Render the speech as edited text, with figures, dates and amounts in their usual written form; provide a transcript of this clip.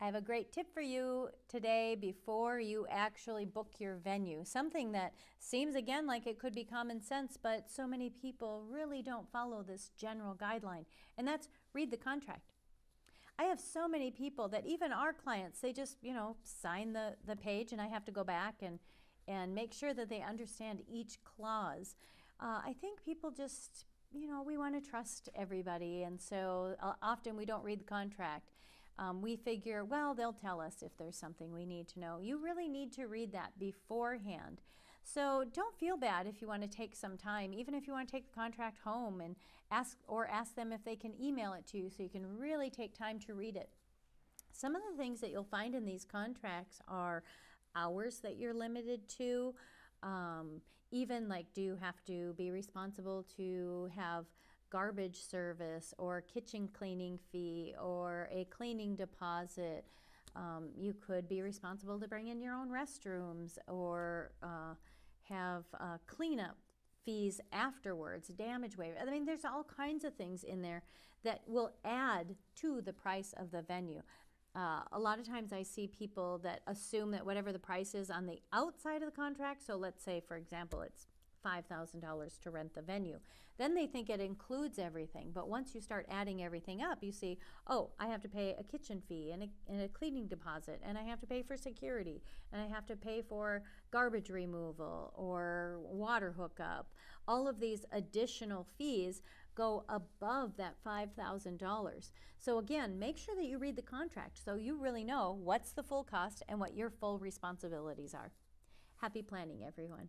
I have a great tip for you today before you actually book your venue. Something that seems again like it could be common sense, but so many people really don't follow this general guideline, and that's read the contract. I have so many people that even our clients, they just, sign the page, and I have to go back and make sure that they understand each clause. I think people just, we want to trust everybody, and so often we don't read the contract. We figure, well, they'll tell us if there's something we need to know. You really need to read that beforehand. So don't feel bad if you want to take some time, even if you want to take the contract home and ask them if they can email it to you so you can really take time to read it. Some of the things that you'll find in these contracts are hours that you're limited to. Even like, do you have to be responsible to have garbage service or kitchen cleaning fee or a cleaning deposit? You could be responsible to bring in your own restrooms or have cleanup fees afterwards, damage waiver. I mean, there's all kinds of things in there that will add to the price of the venue. A lot of times I see people that assume that whatever the price is on the outside of the contract, so let's say, for example, it's $5,000 to rent the venue. Then they think it includes everything. But once you start adding everything up, you see, oh, I have to pay a kitchen fee and a cleaning deposit, and I have to pay for security, and I have to pay for garbage removal or water hookup. All of these additional fees go above that $5,000. So again, make sure that you read the contract so you really know what's the full cost and what your full responsibilities are. Happy planning, everyone.